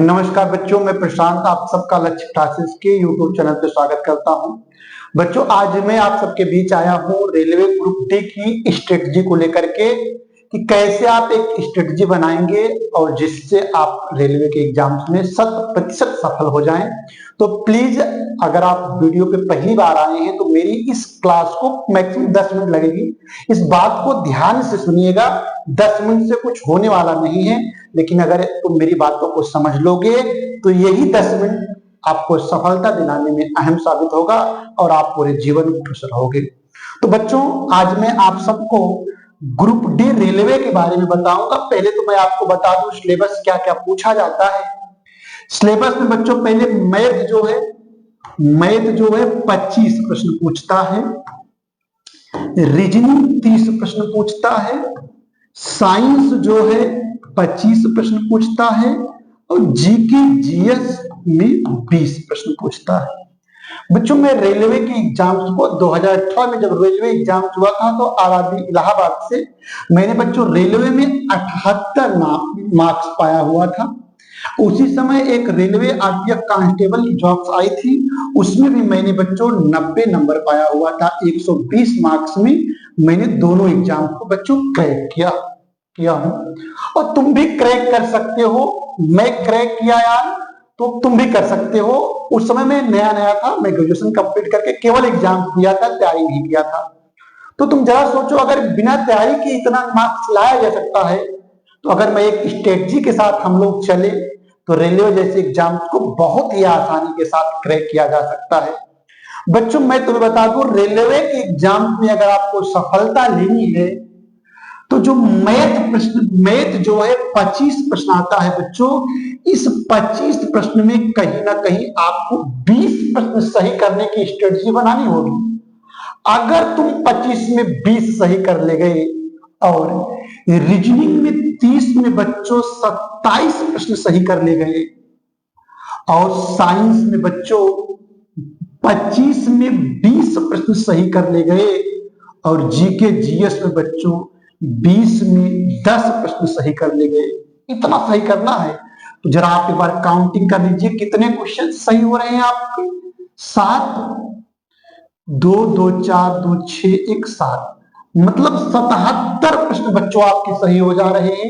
नमस्कार बच्चों, मैं प्रशांत आप सबका लक्ष्य क्लासेस के यूट्यूब चैनल पे स्वागत करता हूं। बच्चों, आज मैं आप सबके बीच आया हूं रेलवे ग्रुप डी की स्ट्रेटजी को लेकर के कि कैसे आप एक स्ट्रेटजी बनाएंगे और जिससे आप रेलवे के एग्जाम्स में 100% सफल हो जाएं। तो प्लीज अगर आप वीडियो पे पहली बार आए हैं तो मेरी इस क्लास को मैक्सिमम 10 मिनट लगेगी। इस बात को ध्यान से सुनिएगा, 10 मिनट से कुछ होने वाला नहीं है, लेकिन अगर तुम मेरी बातों को समझ लोगे तो यही 10 मिनट आपको सफलता दिलाने में अहम साबित होगा और आप पूरे जीवन में खुश रहोगे। तो बच्चों, आज मैं आप सबको ग्रुप डी रेलवे के बारे में बताऊंगा। पहले तो मैं आपको बता दूं सिलेबस क्या क्या पूछा जाता है। सिलेबस में बच्चों पहले मैथ जो है 25 प्रश्न पूछता है, रीजनिंग 30 प्रश्न पूछता है, साइंस जो है 25 प्रश्न पूछता है और जीके जीएस में 20 प्रश्न पूछता है। बच्चों, मैं रेलवे के एग्जाम्स को 2018 में जब रेलवे एग्जाम्स हुआ था तो आरआरबी इलाहाबाद से मैंने बच्चों रेलवे में 78 मार्क्स पाया हुआ था। उसी समय एक रेलवे आरपीएफ कांस्टेबल की जॉब्स आई थी, उसमें भी मैंने बच्चों 90 नंबर पाया हुआ था। 120 मार्क्स में मैंने दोनों एग्जाम को बच्चों क्रैक किया हूं और तुम भी क्रैक कर सकते हो। मैं क्रैक किया यार, तो तुम भी कर सकते हो। उस समय में नया था, मैं ग्रेजुएशन कंप्लीट करके केवल एग्जाम दिया था, तैयारी नहीं किया था। तो तुम जरा सोचो, अगर बिना तैयारी के इतना मार्क्स लाया जा सकता है तो अगर मैं एक स्ट्रेटजी के साथ हम लोग चले तो रेलवे जैसे एग्जाम को बहुत ही आसानी के साथ क्रैक किया जा सकता है। बच्चों, मैं तुम्हें बता दूं रेलवे के एग्जाम में अगर आपको सफलता लेनी है तो जो मैथ जो है 25 प्रश्न आता है बच्चों, इस 25 प्रश्न में कहीं ना कहीं आपको 20 प्रश्न सही करने की स्ट्रेटजी बनानी होगी। अगर तुम 25 में 20 सही कर ले गए और रीजनिंग में 30 में बच्चों 27 प्रश्न सही कर ले गए और साइंस में बच्चों 25 में 20 प्रश्न सही कर ले गए और जीके जीएस में बच्चों 20 में 10 प्रश्न सही कर ले गए। इतना सही करना है तो जरा आप एक बार काउंटिंग कर लीजिए, कितने क्वेश्चन सही हो रहे हैं आपके? 7, 2, 2, 4, 2, 6, 1, 7, मतलब 77 प्रश्न बच्चों आपके सही हो जा रहे हैं।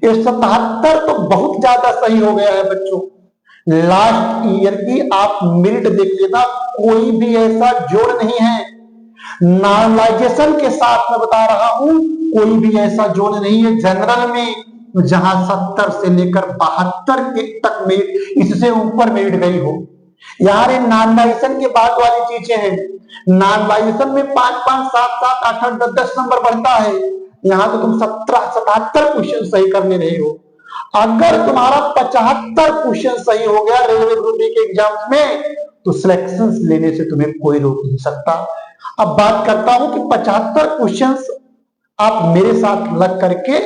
ये 77 तो बहुत ज्यादा सही हो गया है बच्चों। लास्ट ईयर की आप मेरिट देख लेना, कोई भी ऐसा जोड़ नहीं है। नॉर्मलाइजेशन के साथ मैं बता रहा हूं, कोई भी ऐसा जोड़ नहीं है। जनरल में जहां 70 से लेकर 72 के तक मेरिट, इससे ऊपर मेरिट गई हो। यार ये नॉर्मलाइजेशन के बाद वाली चीजें हैं। नॉर्मलाइजेशन में 5, 5, 7, 7, 8, 8, 10, 10 नंबर बढ़ता है। यहां तो तुम 77 क्वेश्चन सही करने रहे हो। अगर तुम्हारा 75 क्वेश्चन सही हो गया रेलवे ग्रुप डी के एग्जाम्स में तो सिलेक्शन लेने से तुम्हें कोई रोक नहीं सकता। अब बात करता हूं कि 75 क्वेश्चंस आप मेरे साथ लग करके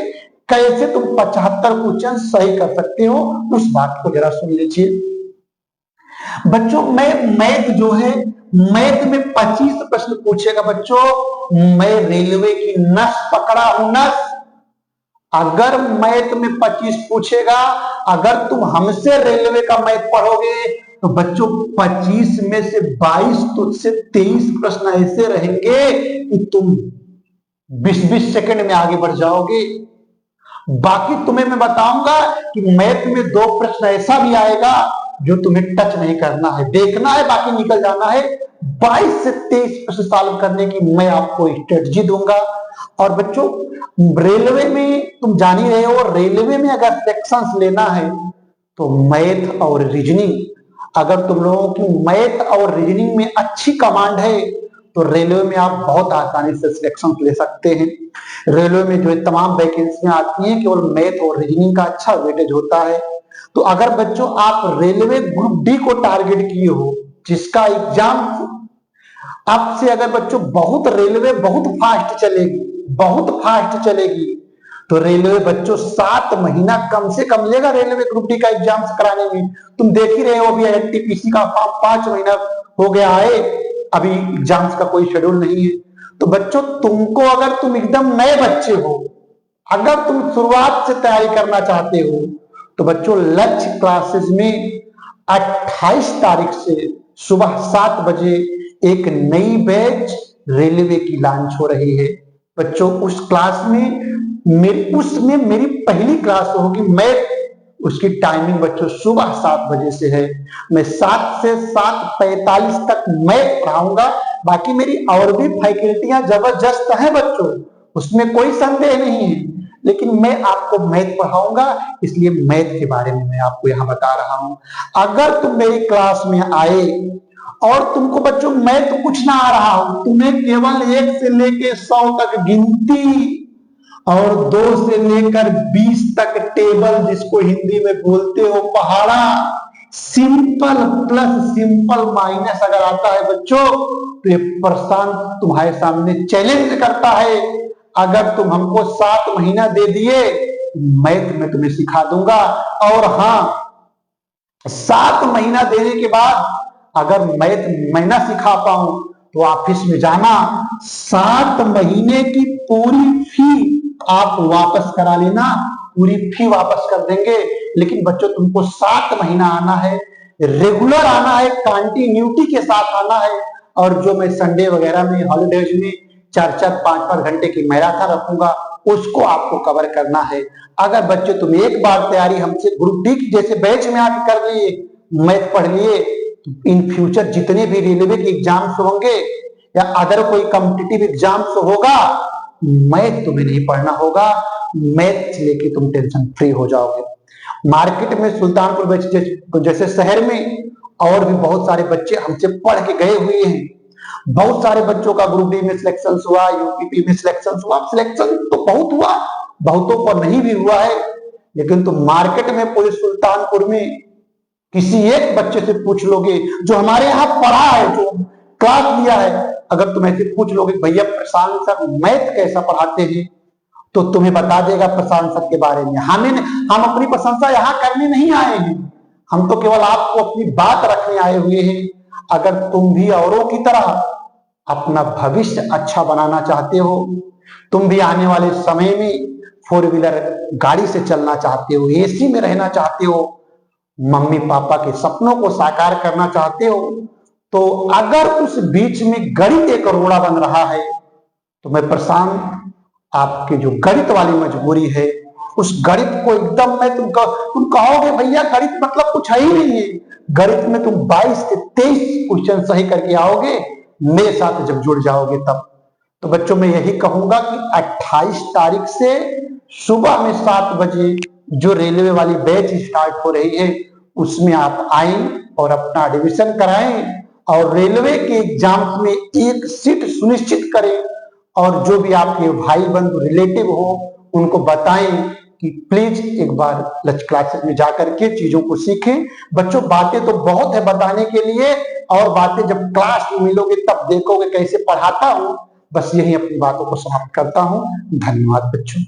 कैसे तुम 75 क्वेश्चन सही कर सकते हो, उस बात को जरा सुन लीजिए। बच्चों, मैथ जो है, मैथ में 25 प्रश्न पूछेगा बच्चों। मैं रेलवे की नस पकड़ा हूं, नस। अगर मैथ में 25 पूछेगा, अगर तुम हमसे रेलवे का मैथ पढ़ोगे तो बच्चों 25 में से 22 तो से 23 प्रश्न ऐसे रहेंगे कि तुम 20-20 सेकंड में आगे बढ़ जाओगे। बाकी तुम्हें मैं बताऊंगा कि मैथ में 2 प्रश्न ऐसा भी आएगा जो तुम्हें टच नहीं करना है, देखना है, बाकी निकल जाना है। 22 से 23 प्रश्न सॉल्व करने की मैं आपको स्ट्रेटजी दूंगा। और बच्चों, रेलवे में तुम जान ही रहे हो, रेलवे में अगर सेक्शंस लेना है तो मैथ और रीजनिंग, अगर तुम लोगों की मैथ और रीजनिंग में अच्छी कमांड है तो रेलवे में आप बहुत आसानी से सिलेक्शन ले सकते हैं। रेलवे में जो तमाम वैकेंसियां आती हैं केवल मैथ और रीजनिंग का अच्छा वेटेज होता है। तो अगर बच्चों आप रेलवे ग्रुप डी को टारगेट किए हो, जिसका एग्जाम आपसे अगर बच्चों रेलवे बहुत फास्ट चलेगी तो रेलवे बच्चों 7 महीना कम से कम लेगा रेलवे ग्रुप डी का एग्जाम कराने में। तुम देख ही रहे हो, अभी एनटीपीसी का फॉर्म 5 महीना हो गया है, अभी एग्जाम्स का कोई शेड्यूल नहीं है। तो बच्चों, तुमको अगर तुम एकदम नए बच्चे हो, अगर तुम शुरुआत से तैयारी करना चाहते हो तो बच्चों लक्ष्य क्लासेस में 28 तारीख से सुबह 7 बजे एक नई बैच रेलवे की लॉन्च हो रही है। बच्चों उस क्लास में उसमें मेरी पहली क्लास होगी मैथ। उसकी टाइमिंग बच्चों सुबह 7 बजे से है। मैं 7 से 7:45 तक मैथ पढ़ाऊंगा। बाकी मेरी और भी फैकल्टियां जबरदस्त हैं बच्चों, उसमें कोई संदेह नहीं है, लेकिन मैं आपको मैथ पढ़ाऊंगा, इसलिए मैथ के बारे में मैं आपको यहां बता रहा हूं। अगर तुम मेरी क्लास में आए और तुमको बच्चों मैथ कुछ ना आ रहा हो, तुम्हें केवल 1 से लेके 100 तक गिनती और 2 से लेकर 20 तक टेबल, जिसको हिंदी में बोलते हो पहाड़ा, सिंपल प्लस सिंपल माइनस अगर आता है बच्चों, तो ये प्रशांत तुम्हारे सामने चैलेंज करता है। अगर तुम हमको 7 महीना दे दिए, मैथ में तुम्हें सिखा दूंगा। और हाँ, 7 महीना देने के बाद अगर मैथ मैं ना सिखा पाऊं तो ऑफिस में जाना, 7 महीने की पूरी फी आप वापस करा लेना, पूरी फी वापस कर देंगे। लेकिन बच्चों तुमको 7 महीना आना है, रेगुलर आना है, कंटिन्यूटी के साथ आना है। और जो मैं संडे वगैरह में हॉलीडेज में 4-4 5-5 घंटे की मैराथन रखूंगा, उसको आपको कवर करना है। अगर बच्चे तुम एक बार तैयारी हमसे ग्रुप डी की जैसे बैच में आके कर लिए, मैथ पढ़ लिए, तो इन फ्यूचर जितने भी रेलवे के एग्जाम्स होंगे या अदर कोई कॉम्पिटिटिव एग्जाम्स होगा, मैथ तुम्हें नहीं पढ़ना होगा। मैथ लेके तुम टेंशन फ्री हो जाओगे। मार्केट में सुल्तानपुर जैसे शहर में और भी बहुत सारे बच्चे हमसे पढ़ के गए हुए हैं। बहुत सारे बच्चों का ग्रुप डी में सिलेक्शन हुआ, यूपीपी में सिलेक्शन हुआ। सिलेक्शन तो बहुत हुआ, बहुतों पर नहीं भी हुआ है। लेकिन तुम मार्केट में पूरे सुल्तानपुर में किसी एक बच्चे से पूछ लोगे जो हमारे यहाँ पढ़ा है, जो क्लास लिया है, अगर तुम ऐसे पूछ लोगे भैया प्रशांत सर मैथ कैसा पढ़ाते हैं, तो तुम्हें बता देगा प्रशांत सर के बारे में। हम अपनी प्रशंसा यहाँ करने नहीं आए हैं, हम तो केवल आपको अपनी बात रखने आए हुए हैं। अगर तुम भी औरों की तरह अपना भविष्य अच्छा बनाना चाहते हो, तुम भी आने वाले समय में 4 व्हीलर गाड़ी से चलना चाहते हो, एसी में रहना चाहते हो, मम्मी पापा के सपनों को साकार करना चाहते हो, तो अगर उस बीच में गणित एक रोड़ा बन रहा है, तो मैं प्रशांत आपके जो गणित वाली मजबूरी है, उस गणित को एकदम तुम कहोगे भैया गणित मतलब कुछ है ही नहीं है। गणित में तुम 22 से 23 क्वेश्चन सही करके आओगे, मेरे साथ जब जुड़ जाओगे तब। तो बच्चों मैं यही कहूंगा कि 28 तारीख से सुबह में 7 बजे जो रेलवे वाली बैच स्टार्ट हो रही है, उसमें आप आए और अपना एडमिशन कराएं और रेलवे के एग्जाम्स में एक सीट सुनिश्चित करें। और जो भी आपके भाई बंधु रिलेटिव हो, उनको बताएं कि प्लीज एक बार लंच क्लासेस में जाकर के चीजों को सीखें। बच्चों बातें तो बहुत है बताने के लिए, और बातें जब क्लास में मिलोगे तब देखोगे कैसे पढ़ाता हूं। बस यही अपनी बातों को समाप्त करता हूं। धन्यवाद बच्चों।